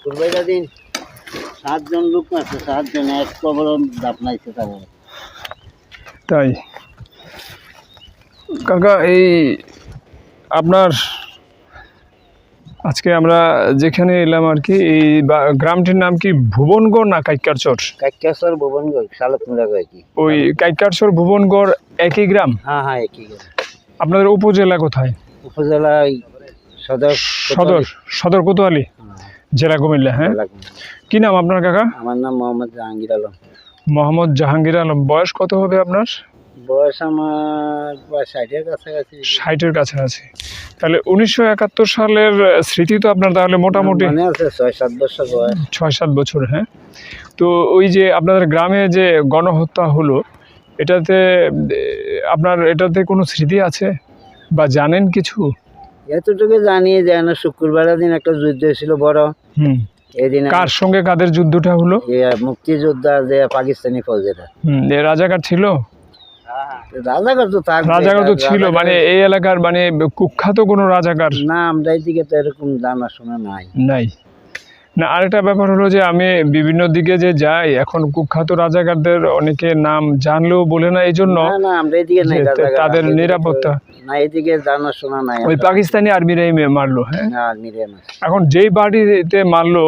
শুক্রবারের দিন 7 জন লোক মারছে, 7 জন এক কবর দাপনাইছে তারা। তাই কাকা, এই আপনার আজকে আমরা যেখানে এলাম আর কি, এই গ্রামটির নাম কি ভুবনগড় না কাইক্কারচর? কাইক্কারচর ভুবনগড় শালতমুড়া কয় কি। ওই কাইক্কারচর ভুবনগড় একই গ্রাম? হ্যাঁ হ্যাঁ একই গ্রাম। আপনাদের উপজেলা কোথায়? উপজেলা সদর। সদর কোতোয়ালি, জেলা কুমিল্লা। হ্যাঁ, কি নাম আপনার কাকা? আমার নাম মোহাম্মদ জাহাঙ্গীর আলম। মোহাম্মদ জাহাঙ্গীর আলম। বয়স কত হবে আপনার? বয়স আমার 60-এর কাছাকাছি। 60-এর কাছাকাছি। তাহলে 1971 সালের স্মৃতি তো আপনার তাহলে মোটামুটি মনে আছে, 6-7 বছর বয়স। 6-7 বছর। হ্যাঁ, তো ওই যে আপনাদের গ্রামে যে গণহত্যা হলো, এটাতে এটাতে কোনো স্মৃতি আছে বা জানেন কিছু? এতটুকু জানিয়ে যায় না, শুক্রবারের দিন একটা যুদ্ধ ছিল বড়। এদিন কার সঙ্গে কাদের যুদ্ধটা হলো? মুক্তিযোদ্ধা যে পাকিস্তানি ফৌজেরা। রাজাকার ছিল? রাজাকার তো ছিল, মানে এই এলাকার মানে কুখ্যাত কোনো রাজাকার? না, আমরা এইদিকে তো এরকম জানাশোনা নাই। না, আরেকটা ব্যাপার হলো যে আমি বিভিন্ন দিকে যে যাই, এখন কুখ্যাত রাজাকারদের অনেকে নাম জানলেও বলে না, এই জন্য আমরা এইদিকে নাই তাদের নিরাপত্তা না, এইদিকে জানাশোনা নাই। ওই পাকিস্তানি আর্মিরাই মারলো। হ্যাঁ, এখন যেই বাড়িতে মারলো,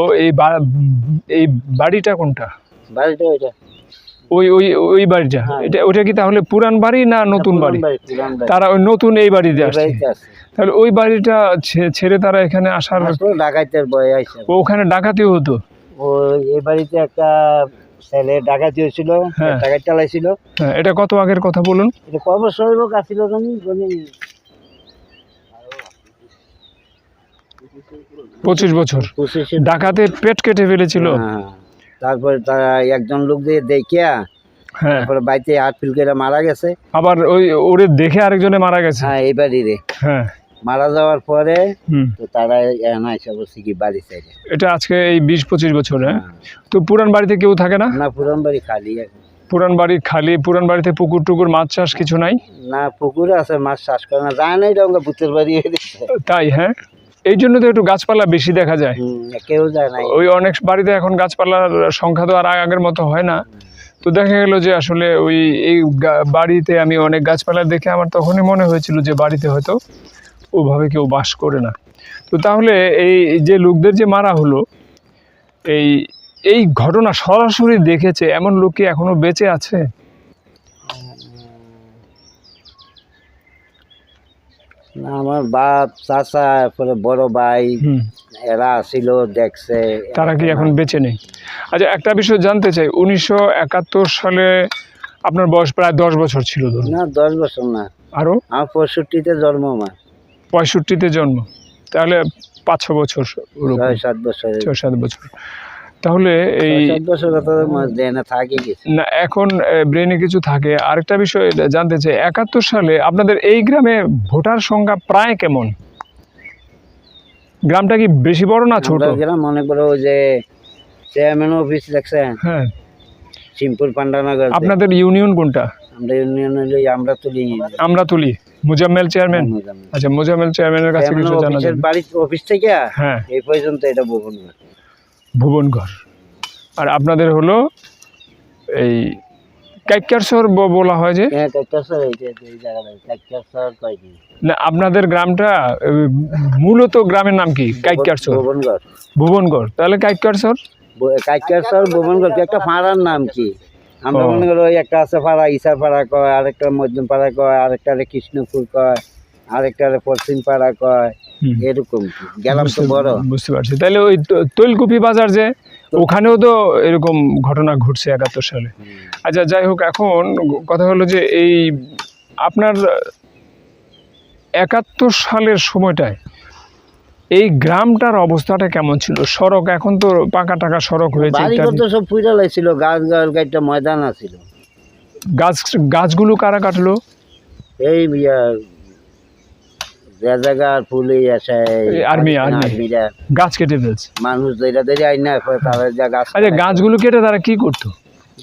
এই বাড়িটা কোনটা? বাড়িটা ওইটা, ওই বাড়িটা। ওইটা কি তাহলে পুরান বাড়ি না নতুন বাড়ি? তারা ওই নতুন এই বাড়িতে আসছে, তাহলে ওই বাড়িটা ছেড়ে তারা এখানে আসার ডাকাতের ভয়ে আইছে। ওখানে ডাকাতি হতো? এই বাড়িতে একটা ছেলে ডাকাতি হয়েছিল, ডাকাত চালাইছিল। এটা কত আগের কথা বলুন? এটা কত বছর ছিল জানি 25 বছর। ডাকাতে পেট কেটে ফেলেছিল। তারপরে তারা একজন লোক দিয়ে দেখিয়া তারপরে বাড়িতে হাত ফিল করে মারা গেছে। আবার ওরে দেখে আরেকজনে মারা গেছে? হ্যাঁ, এই বাড়িরে। হ্যাঁ, মারা যাওয়ার পরে তো তারা এসে বলছে কি বাড়ি চাইছে। এটা আজকে এই 20-25 বছর। হ্যাঁ, তো পুরান বাড়িতে কেউ থাকে না? না, পুরান বাড়ি খালি। পুরান বাড়ি খালি? পুরান বাড়িতে পুকুর টুকুর, মাছ চাষ কিছু নাই? না, পুকুর আছে, মাছ চাষ করে না, যায় না। এটা ভূতের বাড়ি হয়ে গেছে। তাই? হ্যাঁ, এই জন্য তো একটু গাছপালা বেশি দেখা যায়। কেউ যায় না। ওই অনেক বাড়িতে এখন গাছপালার সংখ্যা তো আর আগের মতো হয় না। তো দেখা গেল যে আসলে এই বাড়িতে আমি অনেক গাছপালা দেখে আমার তখনই মনে হয়েছিল যে বাড়িতে হয়তো ওভাবে কেউ বাস করে না। তো তাহলে এই যে লোকদের যে মারা হলো, এই ঘটনা সরাসরি দেখেছে এমন লোক কি এখনো বেঁচে আছে? আমার বাপ, চাচা, পরে বড় ভাই এরা ছিল, দেখছে। তারা কি এখন বেঁচে নেই? আচ্ছা, একটা বিষয় জানতে চাই, 1971 সালে আপনার বয়স প্রায় 10 বছর ছিল? না, 10 বছর না, আরো। আমার 65-তে জন্ম। আমার 65-তে জন্ম, তাহলে 5-6 বছর, 6-7 বছর। 6-7 বছর। তাহলে এই 7 বছর থাকে না, এখন ব্রেনে কিছু থাকে। আরেকটা বিষয় জানতে চাই, 71 সালে আপনাদের এই গ্রামে ভোটার সংখ্যা প্রায় কেমন? গ্রামটা কি বেশি বড় না ছোট? গ্রাম অনেক বড়। ওই যে চেয়ারম্যান অফিস দেখছেন? হ্যাঁ, সিম্পুল পান্ডানগর। আপনাদের ইউনিয়ন কোনটা? আমরা ইউনিয়ন হলো আমরাতুলি। মুজাম্মেল চেয়ারম্যান? আচ্ছা, মুজাম্মেল চেয়ারম্যানের কাছে কিছু জানা যায়? বাড়ির অফিস থেকে হ্যাঁ এই পর্যন্ত এটা ভুবনগড়। আর আপনাদের হলো এই কাইক্কারচর বলা হয় যে? হ্যাঁ, কাইক্কারচর। এই জায়গাটা কাইক্কারচর কয় কি না, আপনাদের গ্রামটা মূলত গ্রামের নাম কি? কাইক্কারচর, ভুবনগড়। তাহলে কাইক্কারচর ভুবনগড় একটা পাড়ার নাম কি? আমরা মনে করি ওই একটা আছে পাড়া, ইসার পাড়া কয়, আরেকটা মধ্যম পাড়া কয়, আরেকটা কৃষ্ণপুর কয়, আরেকটা পশ্চিম পাড়া কয়, এরকম। গেলাম তো বড়। বুঝতে পারছি। তাহলে ওই তৈলকুপি বাজার যে, ওখানেও তো এরকম ঘটনা ঘটছে 71 সালে। আচ্ছা, যাই হোক, এখন কথা হলো যে এই আপনার 71 সালের সময়টায় এই গ্রামটার অবস্থাটা কেমন ছিল? সড়ক, এখন তো পাকা টাকা সড়ক হয়েছে, সব পুজো লাগছিল, গাছ ময়দান আছিল। গাছগুলো কারা কাটলো? এই জায়গার পুলিশ আছে, আর্মিরা গাছ কেটে ফেলছে। মানুষ আইনা গাছ। আচ্ছা, গাছগুলো কেটে তারা কি করতো?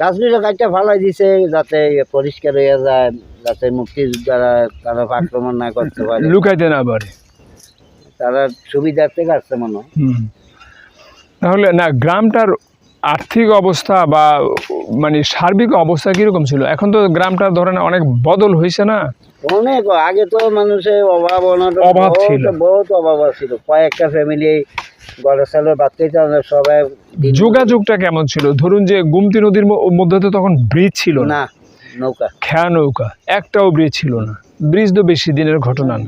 গাছগুলো কাটটা ফালাই দিছে যাতে পরিষ্কার হয়ে যায়, যাতে মুক্তিযোদ্ধারা তারা আক্রমণ না করতে পারে, লুকাইতে না পারে। তারা সুবিধার্থে কাটছে মনে হয়। তাহলে না গ্রামটার আর্থিক অবস্থা বা মানে সার্বিক অবস্থা কিরকম ছিল? এখন তো গ্রামটা ধরেন অনেক বদল হয়েছে না? অনেক আগে তো মানুষের অভাব অনটন অভাব ছিল। বহুত অভাব ছিল, কয়েকটা ফ্যামিলি ঘরে চালের ভাত খেতে হবে, সবাই যোগাযোগটা কেমন ছিল? ধরুন যে গুমতি নদীর মধ্যে তো তখন ব্রিজ ছিল না, না নৌকা খেয়া নৌকা, একটাও ব্রিজ ছিল না। ব্রিজ তো বেশি দিনের ঘটনা না।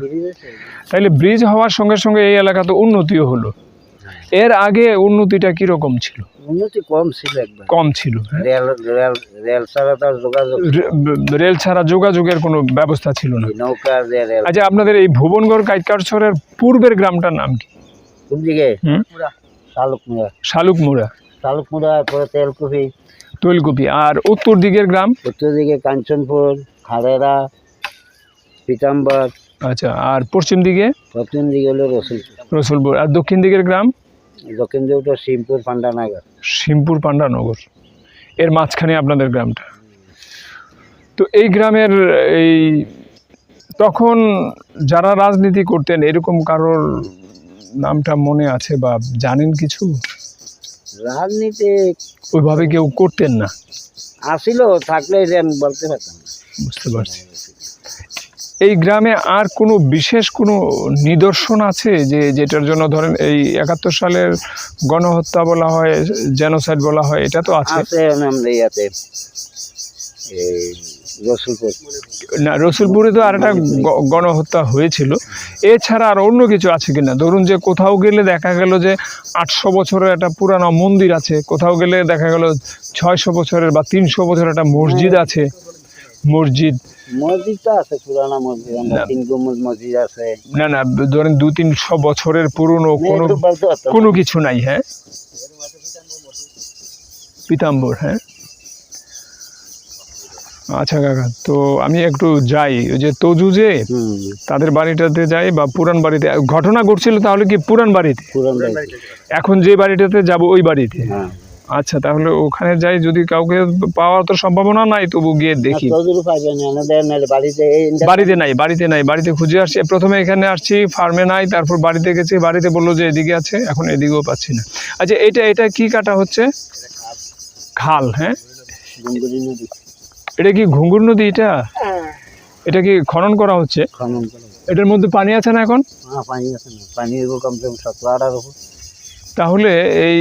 তাইলে ব্রিজ হওয়ার সঙ্গে সঙ্গে এই এলাকা তো উন্নতিও হলো। এর আগে উন্নতিটা কিরকম ছিল? উন্নতি কম ছিল, একবার কম ছিল, হ্যাঁ? রেল রেল রেল ছাড়া তার যোগাযোগ, রেল ছাড়া যোগাযোগের কোনো ব্যবস্থা ছিল না। নৌকা দিয়ে রেল। আচ্ছা, আপনাদের এই ভুবনগড় কাইটকারছড়ের পূর্বের গ্রামটার নাম কি? কোন দিকে? হুম? শালুকমুড়া। শালুকমুড়া, শালুকমুড়া, পরে তেলকুপি। তৈলকুপি। আর উত্তর দিকের গ্রাম? উত্তর দিকে কাঞ্চনপুর, খাড়েরা, পীতাম্বর। আচ্ছা, আর পশ্চিম দিকে? পশ্চিম দিকে হলো রসুলপুর। রসুলপুর। আর দক্ষিণ দিকের গ্রাম? দক্ষিণ দিকে তো শিবপুর, পান্ডানগর। শিবপুর, পান্ডানগর। এর মাঝখানে আপনাদের গ্রামটা। তো এই গ্রামের এই তখন যারা রাজনীতি করতেন এরকম কারোর নামটা মনে আছে বা জানেন কিছু? রাজনীতি ওইভাবে কেউ করতেন না? আসিল, থাকলে যে আমি বলতে পারতাম না। বুঝতে পারছি। এই গ্রামে আর কোনো বিশেষ কোনো নিদর্শন আছে যে যেটার জন্য ধরেন এই 71 সালের গণহত্যা বলা হয়, জেনোসাইড বলা হয়, এটা তো আছে? আছে আমাদের ইয়াতে, এই রসুলপুর। না, রসুলপুরে তো আর একটা গণহত্যা হয়েছিল। এছাড়া আর অন্য কিছু আছে কিনা? ধরুন যে কোথাও গেলে দেখা গেল যে 800 বছরের একটা পুরানো মন্দির আছে, কোথাও গেলে দেখা গেল 600 বছরের বা 300 বছরের একটা মসজিদ আছে। মসজিদ মসজিদটা আছে, পুরানা মসজিদ, আমরা 3 গুম্বুজ মসজিদ আছে। না না, ধরেন 200-300 বছরের পুরনো কোনো একটু বলতে পারতাম। কোনো কিছু নাই, হ্যাঁ? পীতাম্বর, হ্যাঁ। আচ্ছা কাকা, তো আমি একটু যাই, ওই যে তজু যে তাদের বাড়িটাতে যাই, বা পুরান বাড়িতে ঘটনা ঘটছিল, তাহলে কি পুরান বাড়িতে? পুরান বাড়িতে। এখন যে বাড়িটাতে যাব ওই বাড়িতে? হ্যাঁ। আচ্ছা, তাহলে ওখানে যাই, যদি কাউকে পাওয়ার তো সম্ভাবনা নাই, তবু গিয়ে দেখি। তজুরু পাইবেন না, আমাদের নাহলে বাড়িতে বাড়িতে নাই, বাড়িতে নাই, বাড়িতে খুঁজে আসছি। প্রথমে এখানে আসছি, ফার্মে নাই, তারপর বাড়িতে গেছি, বাড়িতে বললো যে এদিকে আছে, এখন এদিকেও পাচ্ছি না। আচ্ছা, এটা কি কাটা হচ্ছে? খাল, হ্যাঁ। গুঙ্গুরি নদী। এটা কি ঘুঙ্গুর নদী? এটা কি খনন করা হচ্ছে? খনন করে। এটার মধ্যে পানি আছে না এখন? হ্যাঁ, পানি আছে না, পানি কমসে কম 17-18 উপর। তাহলে এই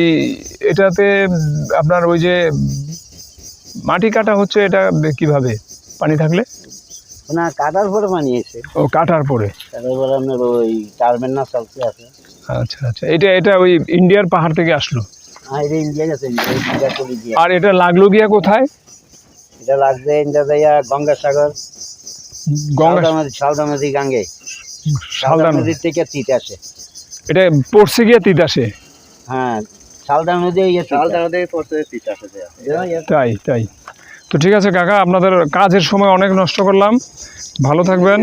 এটাতে আপনার ওই যে মাটি কাটা হচ্ছে, এটা কিভাবে পানি থাকলে? না, কাটার পরে পানি এসে। ও, কাটার পরে। কাটার পরে আপনার ওই টার্মেন না চালতে আছে। আচ্ছা আচ্ছা, এটা ওই ইন্ডিয়ার পাহাড় থেকে আসলো? হ্যাঁ, এটা ইন্ডিয়া গেছে, ইন্ডিয়া করে দিয়ে। আর এটা লাগলো গিয়া কোথায়? এটা লাগছে ইন্ডিয়া যাইয়া গঙ্গাসাগর, শালদা নদী, গাঙ্গে। শালদা নদীর থেকে তিতাসে। এটা পড়ছে গিয়া তিতাসে? হ্যাঁ, শালদা নদী, শালদা নদী পড়ছে তিতাসে। তাই তাই। তো ঠিক আছে কাকা, আপনাদের কাজের সময় অনেক নষ্ট করলাম, ভালো থাকবেন।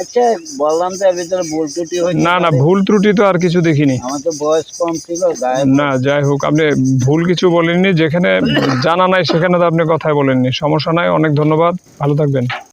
আচ্ছা, বললাম তো এর ভিতরে ভুল ত্রুটি হয়েছে। না না, ভুল ত্রুটি তো আর কিছু দেখিনি। আমার তো বয়স কম ছিল। না, যাই হোক, আপনি ভুল কিছু বলেননি। যেখানে জানা নাই সেখানে তো আপনি কথাই বলেননি। সমস্যা নাই, অনেক ধন্যবাদ, ভালো থাকবেন।